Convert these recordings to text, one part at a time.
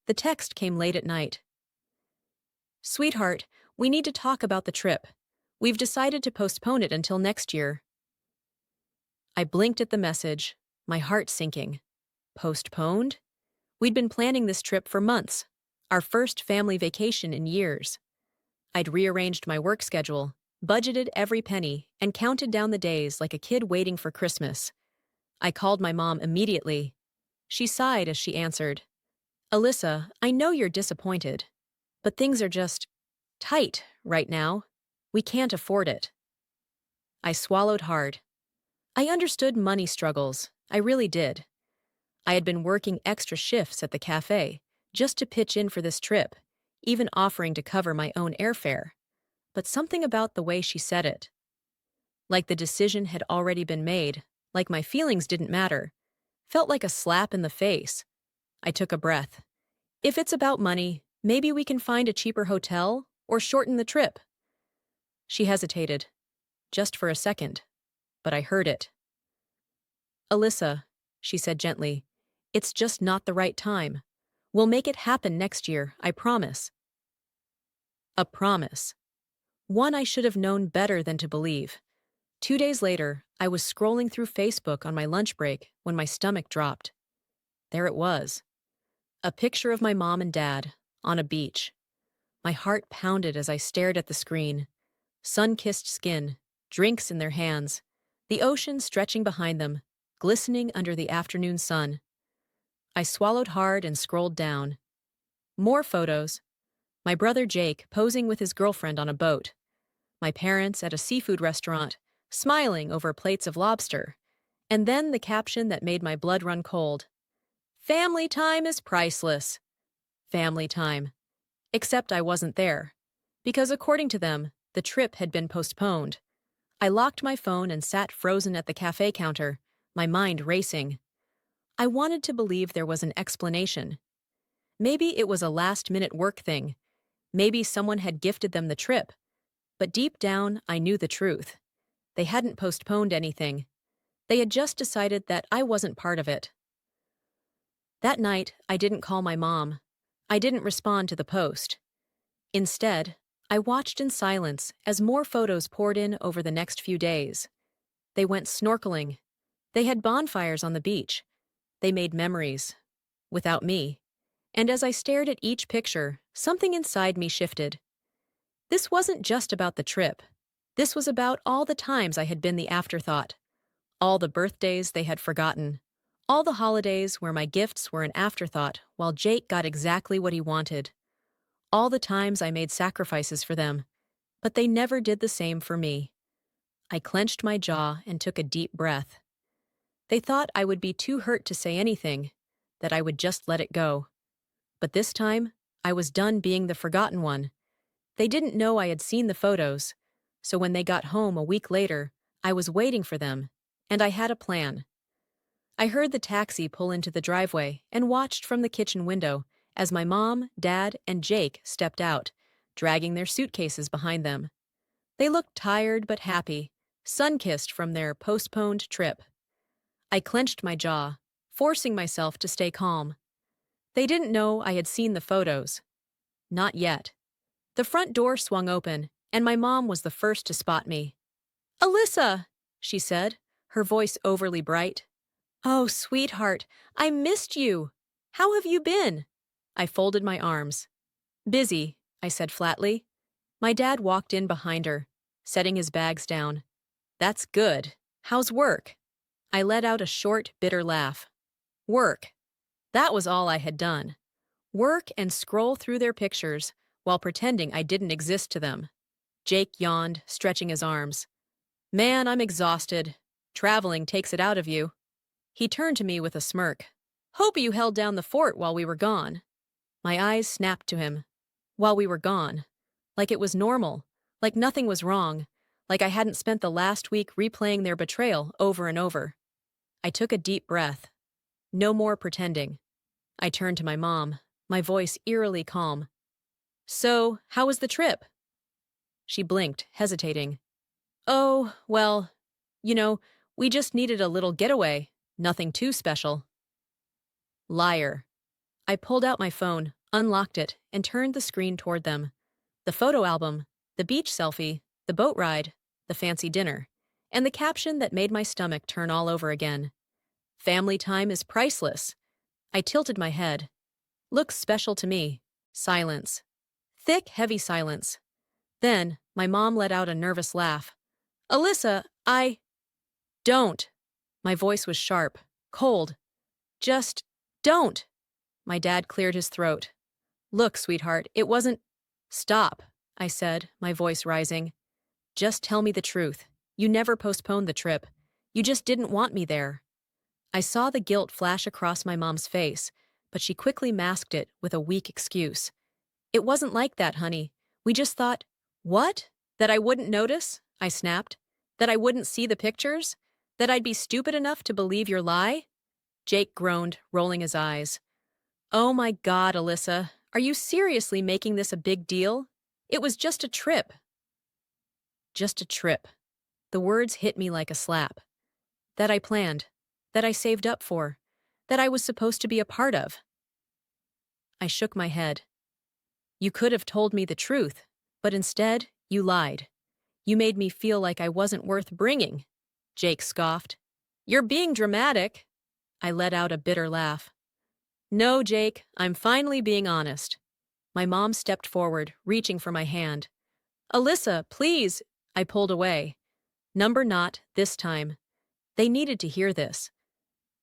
The text came late at night. Sweetheart, we need to talk about the trip. We've decided to postpone it until next year. I blinked at the message, my heart sinking. Postponed? We'd been planning this trip for months, our first family vacation in years. I'd rearranged my work schedule, budgeted every penny, and counted down the days like a kid waiting for Christmas. I called my mom immediately. She sighed as she answered, Alyssa, I know you're disappointed, but things are just tight right now. We can't afford it. I swallowed hard. I understood money struggles. I really did. I had been working extra shifts at the cafe just to pitch in for this trip, even offering to cover my own airfare. But something about the way she said it, like the decision had already been made, like my feelings didn't matter, felt like a slap in the face. I took a breath. If it's about money, maybe we can find a cheaper hotel or shorten the trip. She hesitated, just for a second, but I heard it. Alyssa, she said gently, it's just not the right time. We'll make it happen next year, I promise. A promise. One I should have known better than to believe. 2 days later, I was scrolling through Facebook on my lunch break when my stomach dropped. There it was. A picture of my mom and dad, on a beach. My heart pounded as I stared at the screen. Sun-kissed skin, drinks in their hands, the ocean stretching behind them, glistening under the afternoon sun. I swallowed hard and scrolled down. More photos. My brother Jake posing with his girlfriend on a boat. My parents at a seafood restaurant, smiling over plates of lobster. And then the caption that made my blood run cold. Family time is priceless. Family time. Except I wasn't there. Because according to them, the trip had been postponed. I locked my phone and sat frozen at the cafe counter, my mind racing. I wanted to believe there was an explanation. Maybe it was a last-minute work thing. Maybe someone had gifted them the trip. But deep down, I knew the truth. They hadn't postponed anything. They had just decided that I wasn't part of it. That night, I didn't call my mom. I didn't respond to the post. Instead, I watched in silence as more photos poured in over the next few days. They went snorkeling. They had bonfires on the beach. They made memories. Without me. And as I stared at each picture, something inside me shifted. This wasn't just about the trip. This was about all the times I had been the afterthought. All the birthdays they had forgotten. All the holidays where my gifts were an afterthought while Jake got exactly what he wanted. All the times I made sacrifices for them, but they never did the same for me. I clenched my jaw and took a deep breath. They thought I would be too hurt to say anything, that I would just let it go. But this time, I was done being the forgotten one. They didn't know I had seen the photos, so when they got home a week later, I was waiting for them, and I had a plan. I heard the taxi pull into the driveway and watched from the kitchen window as my mom, dad, and Jake stepped out, dragging their suitcases behind them. They looked tired but happy, sun-kissed from their postponed trip. I clenched my jaw, forcing myself to stay calm. They didn't know I had seen the photos. Not yet. The front door swung open, and my mom was the first to spot me. "Alyssa," she said, her voice overly bright. "Oh, sweetheart, I missed you. How have you been?" I folded my arms. "Busy," I said flatly. My dad walked in behind her, setting his bags down. "That's good. How's work?" I let out a short, bitter laugh. Work. That was all I had done. Work and scroll through their pictures while pretending I didn't exist to them. Jake yawned, stretching his arms. "Man, I'm exhausted. Traveling takes it out of you." He turned to me with a smirk. "Hope you held down the fort while we were gone." My eyes snapped to him. While we were gone. Like it was normal. Like nothing was wrong. Like I hadn't spent the last week replaying their betrayal over and over. I took a deep breath. No more pretending. I turned to my mom, my voice eerily calm. "So, how was the trip?" She blinked, hesitating. "Oh, well, we just needed a little getaway. Nothing too special." Liar. I pulled out my phone, unlocked it, and turned the screen toward them. The photo album, the beach selfie, the boat ride, the fancy dinner, and the caption that made my stomach turn all over again. Family time is priceless. I tilted my head. Looks special to me. Silence. Thick, heavy silence. Then, my mom let out a nervous laugh. Alyssa, Don't. My voice was sharp, cold. Just don't. My dad cleared his throat. Look, sweetheart, it wasn't. Stop, I said, my voice rising. Just tell me the truth. You never postponed the trip. You just didn't want me there. I saw the guilt flash across my mom's face, but she quickly masked it with a weak excuse. It wasn't like that, honey. We just thought, what? That I wouldn't notice? I snapped. That I wouldn't see the pictures? That I'd be stupid enough to believe your lie? Jake groaned, rolling his eyes. Oh my God, Alyssa, are you seriously making this a big deal? It was just a trip. Just a trip. The words hit me like a slap. That I planned, that I saved up for, that I was supposed to be a part of. I shook my head. You could have told me the truth, but instead, you lied. You made me feel like I wasn't worth bringing. Jake scoffed. You're being dramatic. I let out a bitter laugh. No, Jake, I'm finally being honest. My mom stepped forward, reaching for my hand. Alyssa, please. I pulled away. Number not, this time. They needed to hear this.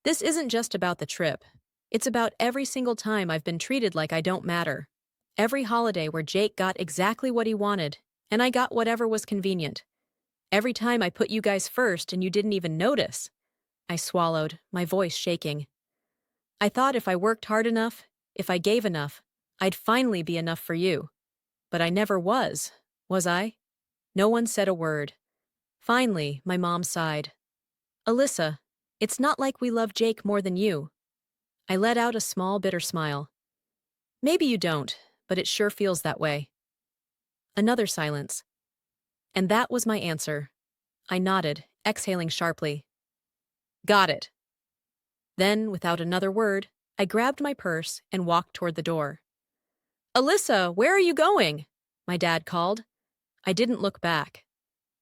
This isn't just about the trip. It's about every single time I've been treated like I don't matter. Every holiday where Jake got exactly what he wanted, and I got whatever was convenient. Every time I put you guys first and you didn't even notice. I swallowed, my voice shaking. I thought if I worked hard enough, if I gave enough, I'd finally be enough for you. But I never was I? No one said a word. Finally, my mom sighed. Alyssa, it's not like we love Jake more than you. I let out a small, bitter smile. Maybe you don't, but it sure feels that way. Another silence. And that was my answer. I nodded, exhaling sharply. Got it. Then, without another word, I grabbed my purse and walked toward the door. Alyssa, where are you going? My dad called. I didn't look back.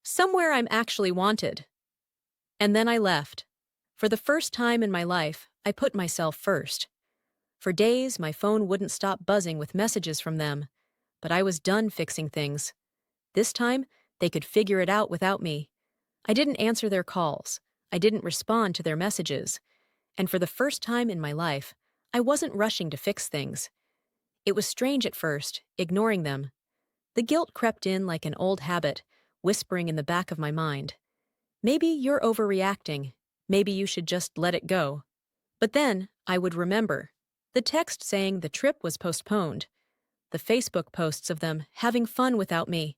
Somewhere I'm actually wanted. And then I left. For the first time in my life, I put myself first. For days, my phone wouldn't stop buzzing with messages from them, but I was done fixing things. This time, they could figure it out without me. I didn't answer their calls. I didn't respond to their messages. And for the first time in my life, I wasn't rushing to fix things. It was strange at first, ignoring them. The guilt crept in like an old habit, whispering in the back of my mind. Maybe you're overreacting. Maybe you should just let it go. But then, I would remember. The text saying the trip was postponed. The Facebook posts of them having fun without me.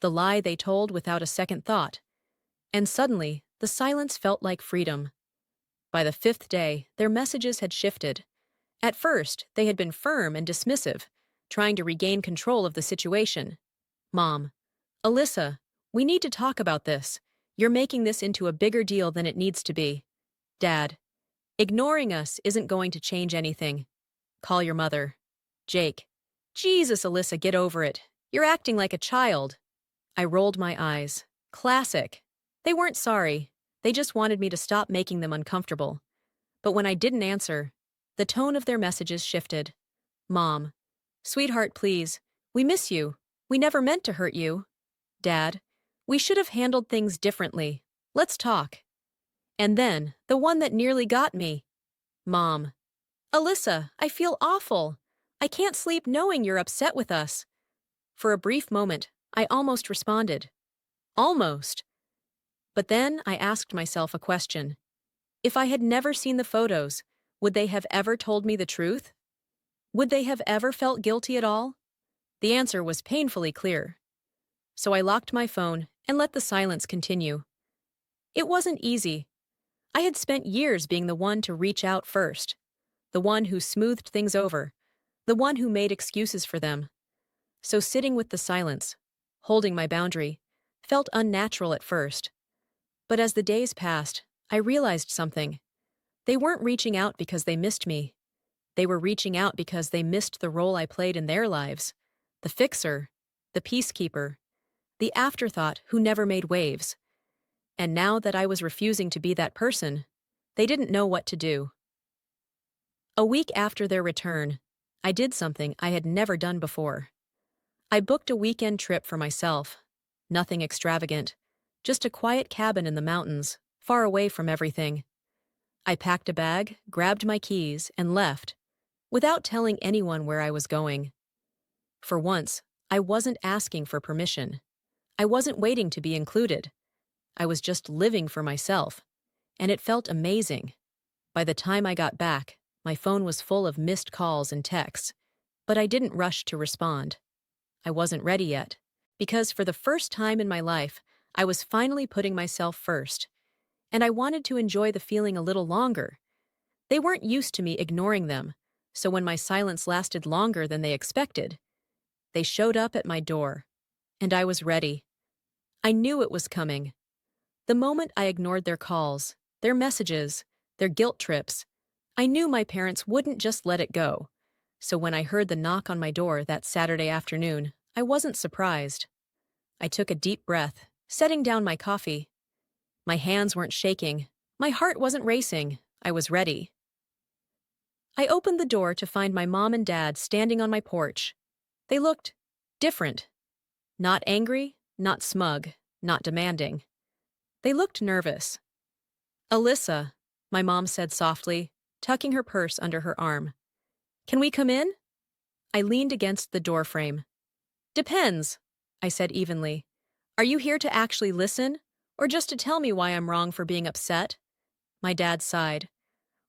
The lie they told without a second thought. And suddenly, the silence felt like freedom. By the fifth day, their messages had shifted. At first, they had been firm and dismissive, trying to regain control of the situation. Mom, Alyssa, we need to talk about this. You're making this into a bigger deal than it needs to be. Dad, ignoring us isn't going to change anything. Call your mother. Jake, Jesus, Alyssa, get over it. You're acting like a child. I rolled my eyes. Classic. They weren't sorry. They just wanted me to stop making them uncomfortable. But when I didn't answer, the tone of their messages shifted. Mom, sweetheart, please. We miss you. We never meant to hurt you. Dad, we should have handled things differently. Let's talk. And then, the one that nearly got me. Mom, Alyssa, I feel awful. I can't sleep knowing you're upset with us. For a brief moment, I almost responded. Almost. But then I asked myself a question. If I had never seen the photos, would they have ever told me the truth? Would they have ever felt guilty at all? The answer was painfully clear. So I locked my phone and let the silence continue. It wasn't easy. I had spent years being the one to reach out first, the one who smoothed things over, the one who made excuses for them. So sitting with the silence, holding my boundary, felt unnatural at first. But as the days passed, I realized something. They weren't reaching out because they missed me. They were reaching out because they missed the role I played in their lives. The fixer, the peacekeeper, the afterthought who never made waves. And now that I was refusing to be that person, they didn't know what to do. A week after their return, I did something I had never done before. I booked a weekend trip for myself. Nothing extravagant, just a quiet cabin in the mountains, far away from everything. I packed a bag, grabbed my keys, and left, without telling anyone where I was going. For once, I wasn't asking for permission. I wasn't waiting to be included. I was just living for myself, and it felt amazing. By the time I got back, my phone was full of missed calls and texts, but I didn't rush to respond. I wasn't ready yet, because for the first time in my life, I was finally putting myself first, and I wanted to enjoy the feeling a little longer. They weren't used to me ignoring them, so when my silence lasted longer than they expected, they showed up at my door, and I was ready. I knew it was coming. The moment I ignored their calls, their messages, their guilt trips, I knew my parents wouldn't just let it go. So when I heard the knock on my door that Saturday afternoon, I wasn't surprised. I took a deep breath, setting down my coffee. My hands weren't shaking. My heart wasn't racing. I was ready. I opened the door to find my mom and dad standing on my porch. They looked different. Not angry, not smug, not demanding. They looked nervous. "Alyssa," my mom said softly, tucking her purse under her arm. "Can we come in?" I leaned against the doorframe. "Depends," I said evenly. "Are you here to actually listen, or just to tell me why I'm wrong for being upset?" My dad sighed.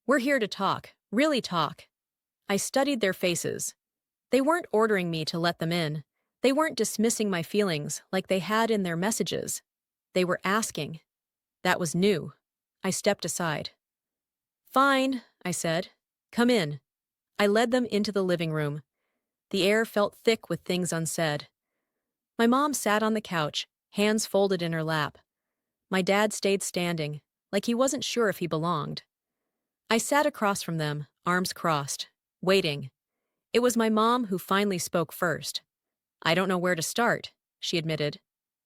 "We're here to talk, really talk." I studied their faces. They weren't ordering me to let them in. They weren't dismissing my feelings like they had in their messages. They were asking. That was new. I stepped aside. "Fine," I said. "Come in." I led them into the living room. The air felt thick with things unsaid. My mom sat on the couch, hands folded in her lap. My dad stayed standing, like he wasn't sure if he belonged. I sat across from them, arms crossed, waiting. It was my mom who finally spoke first. "I don't know where to start," she admitted.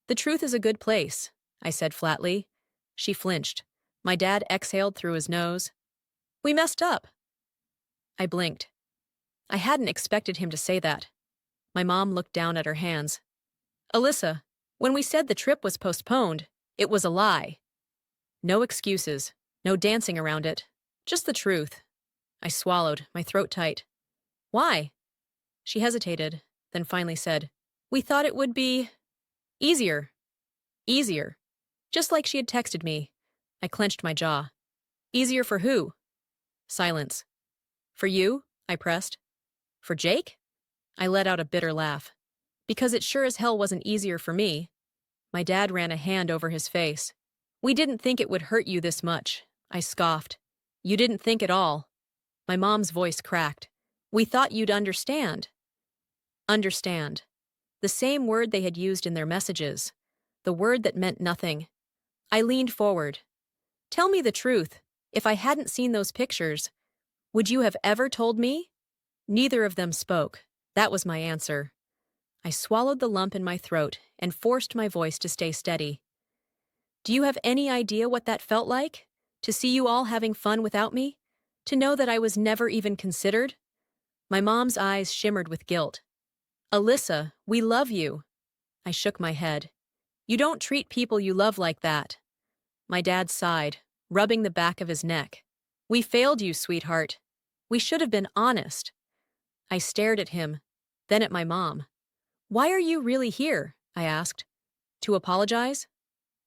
"The truth is a good place," I said flatly. She flinched. My dad exhaled through his nose. "We messed up." I blinked. I hadn't expected him to say that. My mom looked down at her hands. "Alyssa, when we said the trip was postponed, it was a lie. No excuses, no dancing around it, just the truth." I swallowed, my throat tight. "Why?" She hesitated, then finally said, "We thought it would be easier." Easier. Just like she had texted me. I clenched my jaw. "Easier for who?" Silence. "For you?" I pressed. "For Jake?" I let out a bitter laugh. "Because it sure as hell wasn't easier for me." My dad ran a hand over his face. "We didn't think it would hurt you this much," I scoffed. "You didn't think at all." My mom's voice cracked. "We thought you'd understand." Understand. The same word they had used in their messages. The word that meant nothing. I leaned forward. "Tell me the truth. If I hadn't seen those pictures, would you have ever told me?" Neither of them spoke. That was my answer. I swallowed the lump in my throat and forced my voice to stay steady. "Do you have any idea what that felt like? To see you all having fun without me? To know that I was never even considered?" My mom's eyes shimmered with guilt. "Alyssa, we love you." I shook my head. "You don't treat people you love like that." My dad sighed, rubbing the back of his neck. "We failed you, sweetheart. We should have been honest." I stared at him, then at my mom. "Why are you really here?" I asked. "To apologize?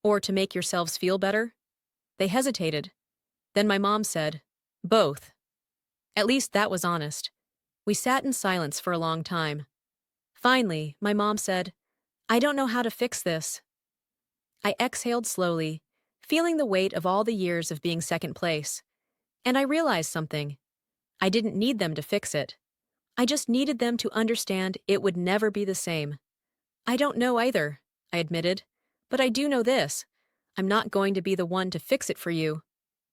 Or to make yourselves feel better?" They hesitated. Then my mom said, "Both." At least that was honest. We sat in silence for a long time. Finally, my mom said, "I don't know how to fix this." I exhaled slowly, feeling the weight of all the years of being second place. And I realized something. I didn't need them to fix it. I just needed them to understand it would never be the same. "I don't know either," I admitted. "But I do know this. I'm not going to be the one to fix it for you."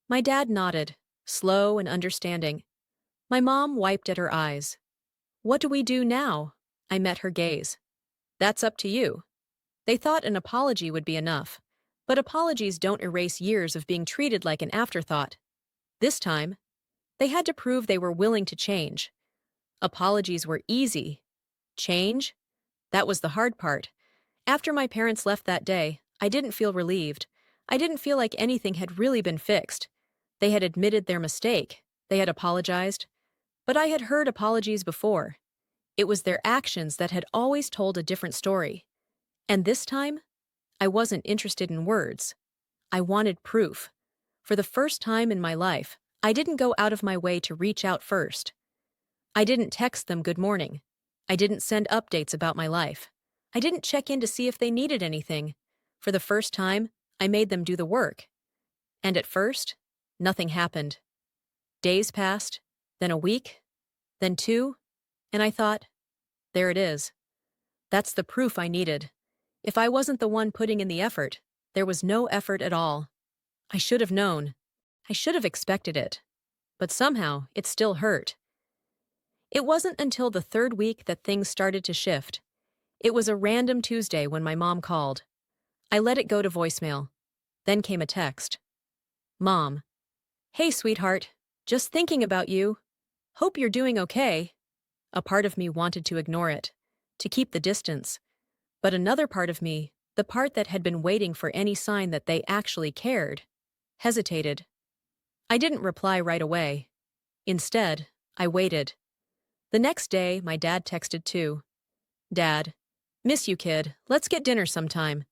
My dad nodded, slow and understanding. My mom wiped at her eyes. What do we do now? I met her gaze. That's up to you. They thought an apology would be enough. But apologies don't erase years of being treated like an afterthought. This time, they had to prove they were willing to change. Apologies were easy. Change? That was the hard part. After my parents left that day, I didn't feel relieved. I didn't feel like anything had really been fixed. They had admitted their mistake. They had apologized. But I had heard apologies before. It was their actions that had always told a different story. And this time, I wasn't interested in words. I wanted proof. For the first time in my life, I didn't go out of my way to reach out first. I didn't text them good morning. I didn't send updates about my life. I didn't check in to see if they needed anything. For the first time, I made them do the work. And at first, nothing happened. Days passed, then a week, then two, and I thought, there it is. That's the proof I needed. If I wasn't the one putting in the effort, there was no effort at all. I should have known. I should have expected it. But somehow, it still hurt. It wasn't until the third week that things started to shift. It was a random Tuesday when my mom called. I let it go to voicemail. Then came a text. Mom. Hey, sweetheart. Just thinking about you. Hope you're doing okay. A part of me wanted to ignore it, to keep the distance. But another part of me, the part that had been waiting for any sign that they actually cared, hesitated. I didn't reply right away. Instead, I waited. The next day, my dad texted too. Dad, miss you, kid. Let's get dinner sometime.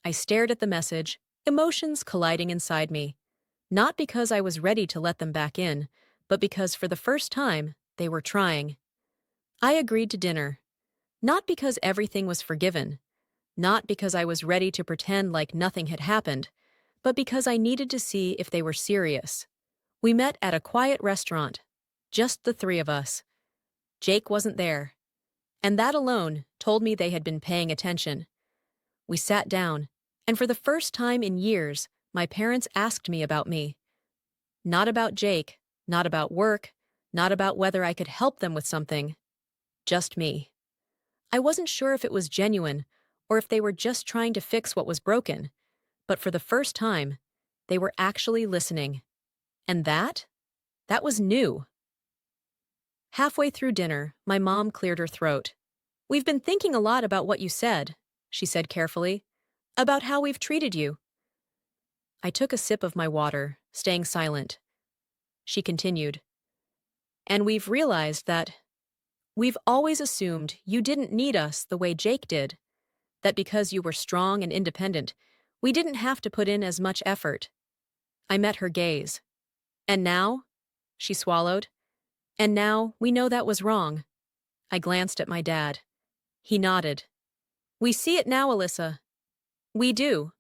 I stared at the message, emotions colliding inside me. Not because I was ready to let them back in, but because for the first time, they were trying. I agreed to dinner. Not because everything was forgiven. Not because I was ready to pretend like nothing had happened, but because I needed to see if they were serious. We met at a quiet restaurant. Just the three of us. Jake wasn't there. And that alone told me they had been paying attention. We sat down, and for the first time in years, my parents asked me about me. Not about Jake, not about work, not about whether I could help them with something. Just me. I wasn't sure if it was genuine, or if they were just trying to fix what was broken, but for the first time, they were actually listening. And that was new. Halfway through dinner, my mom cleared her throat. We've been thinking a lot about what you said, she said carefully, about how we've treated you. I took a sip of my water, staying silent. She continued. And we've realized that we've always assumed you didn't need us the way Jake did, that because you were strong and independent, we didn't have to put in as much effort. I met her gaze. And now? She swallowed. And now we know that was wrong. I glanced at my dad. He nodded. We see it now, Alyssa. We do.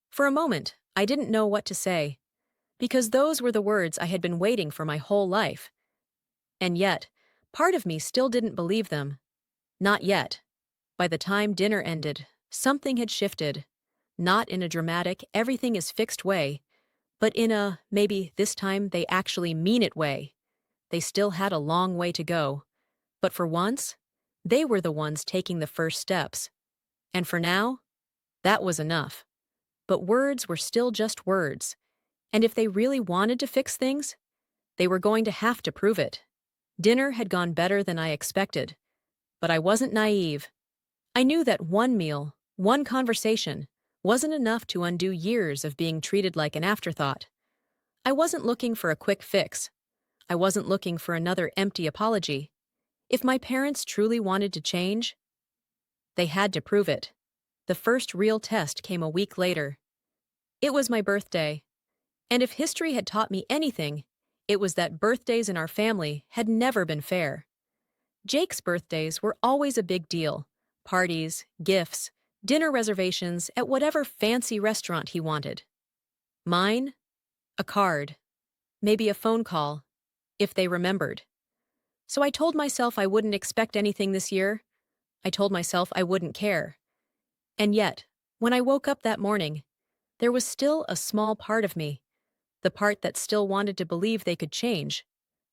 For a moment, I didn't know what to say, because those were the words I had been waiting for my whole life. And yet, part of me still didn't believe them. Not yet. By the time dinner ended, something had shifted. Not in a dramatic, everything is fixed way, but in a, maybe this time they actually mean it way. They still had a long way to go. But for once, they were the ones taking the first steps. And for now, that was enough. But words were still just words. And if they really wanted to fix things, they were going to have to prove it. Dinner had gone better than I expected. But I wasn't naive. I knew that one meal, one conversation, wasn't enough to undo years of being treated like an afterthought. I wasn't looking for a quick fix. I wasn't looking for another empty apology. If my parents truly wanted to change, they had to prove it. The first real test came a week later. It was my birthday. And if history had taught me anything, it was that birthdays in our family had never been fair. Jake's birthdays were always a big deal. Parties, gifts, dinner reservations at whatever fancy restaurant he wanted. Mine? A card. Maybe a phone call, if they remembered. So I told myself I wouldn't expect anything this year. I told myself I wouldn't care. And yet, when I woke up that morning, there was still a small part of me, the part that still wanted to believe they could change,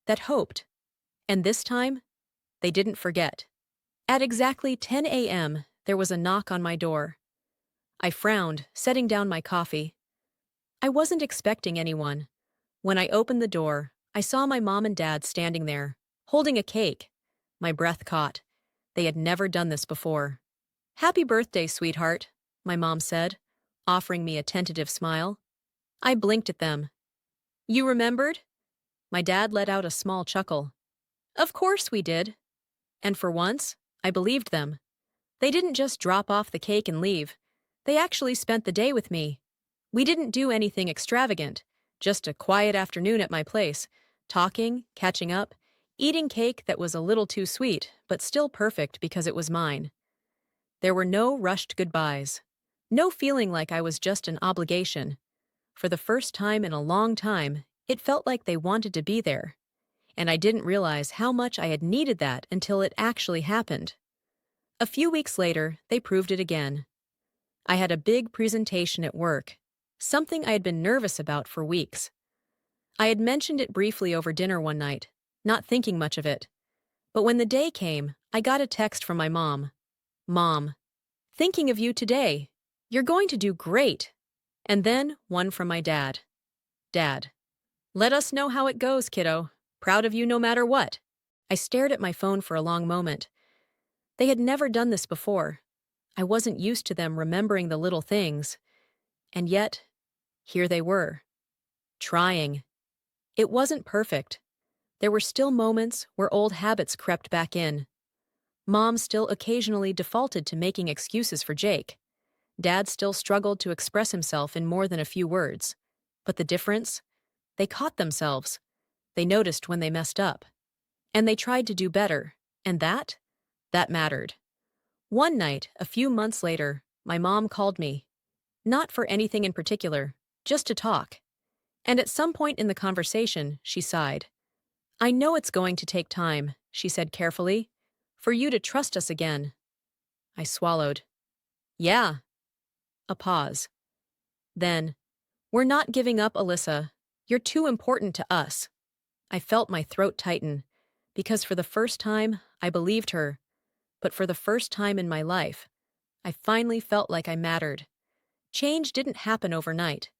that hoped. And this time, they didn't forget. At exactly 10 a.m., there was a knock on my door. I frowned, setting down my coffee. I wasn't expecting anyone. When I opened the door, I saw my mom and dad standing there, holding a cake. My breath caught. They had never done this before. "Happy birthday, sweetheart," my mom said, offering me a tentative smile. I blinked at them. "You remembered?" My dad let out a small chuckle. "Of course we did." And for once, I believed them. They didn't just drop off the cake and leave. They actually spent the day with me. We didn't do anything extravagant, just a quiet afternoon at my place, talking, catching up, eating cake that was a little too sweet, but still perfect because it was mine. There were no rushed goodbyes. No feeling like I was just an obligation. For the first time in a long time, it felt like they wanted to be there. And I didn't realize how much I had needed that until it actually happened. A few weeks later, they proved it again. I had a big presentation at work, something I had been nervous about for weeks. I had mentioned it briefly over dinner one night, not thinking much of it. But when the day came, I got a text from my mom. "Mom, thinking of you today. You're going to do great." And then one from my dad. "Dad, let us know how it goes, kiddo. Proud of you no matter what." I stared at my phone for a long moment. They had never done this before. I wasn't used to them remembering the little things. And yet, here they were. Trying. It wasn't perfect. There were still moments where old habits crept back in. Mom still occasionally defaulted to making excuses for Jake. Dad still struggled to express himself in more than a few words. But the difference? They caught themselves. They noticed when they messed up. And they tried to do better. And that mattered. One night, a few months later, my mom called me. Not for anything in particular, just to talk. And at some point in the conversation, she sighed. "I know it's going to take time," she said carefully, "for you to trust us again." I swallowed. "Yeah." A pause. Then, "We're not giving up, Alyssa. You're too important to us." I felt my throat tighten, because for the first time, I believed her. But for the first time in my life, I finally felt like I mattered. Change didn't happen overnight.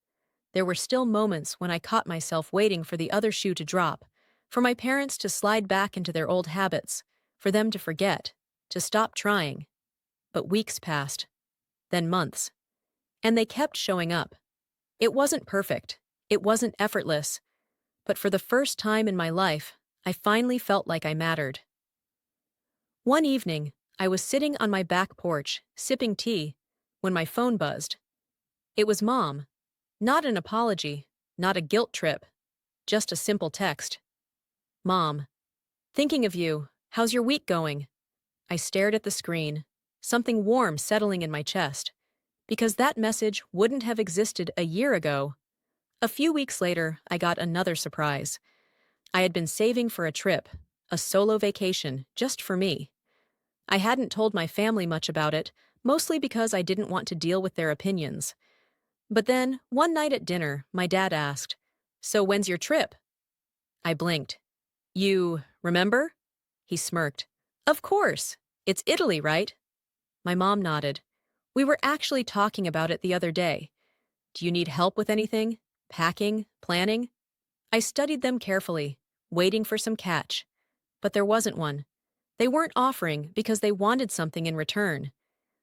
There were still moments when I caught myself waiting for the other shoe to drop, for my parents to slide back into their old habits, for them to forget, to stop trying. But weeks passed, then months. And they kept showing up. It wasn't perfect. It wasn't effortless. But for the first time in my life, I finally felt like I mattered. One evening, I was sitting on my back porch, sipping tea, when my phone buzzed. It was Mom. Not an apology, not a guilt trip, just a simple text. "Mom, thinking of you. How's your week going?" I stared at the screen, something warm settling in my chest, because that message wouldn't have existed a year ago. A few weeks later, I got another surprise. I had been saving for a trip, a solo vacation, just for me. I hadn't told my family much about it, mostly because I didn't want to deal with their opinions. But then, one night at dinner, my dad asked, "So when's your trip?" I blinked. "You remember?" He smirked. "Of course. It's Italy, right?" My mom nodded. "We were actually talking about it the other day. Do you need help with anything? Packing? Planning?" I studied them carefully, waiting for some catch. But there wasn't one. They weren't offering because they wanted something in return.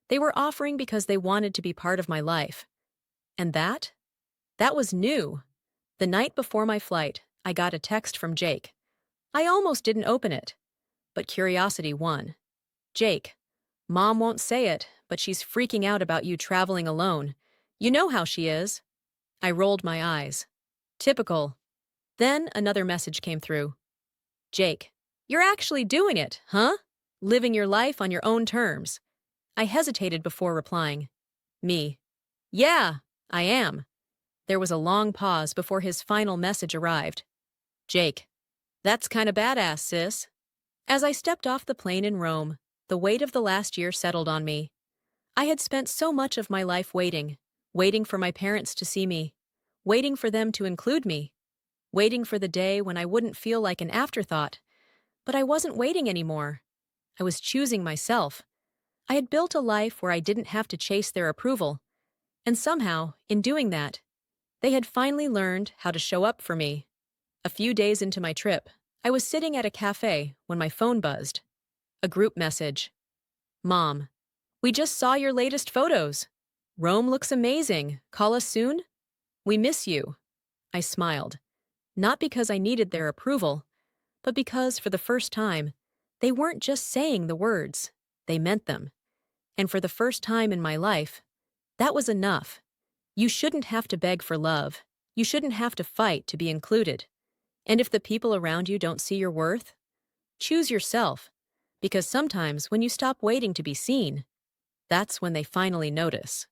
They were offering because they wanted to be part of my life. And that was new. The night before my flight, I got a text from Jake. I almost didn't open it. But curiosity won. "Jake, Mom won't say it, but she's freaking out about you traveling alone. You know how she is." I rolled my eyes. Typical. Then another message came through. "Jake, you're actually doing it, huh? Living your life on your own terms." I hesitated before replying. Me. "Yeah, I am." There was a long pause before his final message arrived. "Jake, that's kinda badass, sis." As I stepped off the plane in Rome, the weight of the last year settled on me. I had spent so much of my life waiting for my parents to see me, waiting for them to include me, waiting for the day when I wouldn't feel like an afterthought. But I wasn't waiting anymore. I was choosing myself. I had built a life where I didn't have to chase their approval. And somehow, in doing that, they had finally learned how to show up for me. A few days into my trip, I was sitting at a cafe when my phone buzzed. A group message. Mom, we just saw your latest photos. Rome looks amazing. Call us soon? We miss you. I smiled. Not because I needed their approval, but because, for the first time, they weren't just saying the words. They meant them. And for the first time in my life, that was enough. You shouldn't have to beg for love. You shouldn't have to fight to be included. And if the people around you don't see your worth, choose yourself. Because sometimes when you stop waiting to be seen, that's when they finally notice.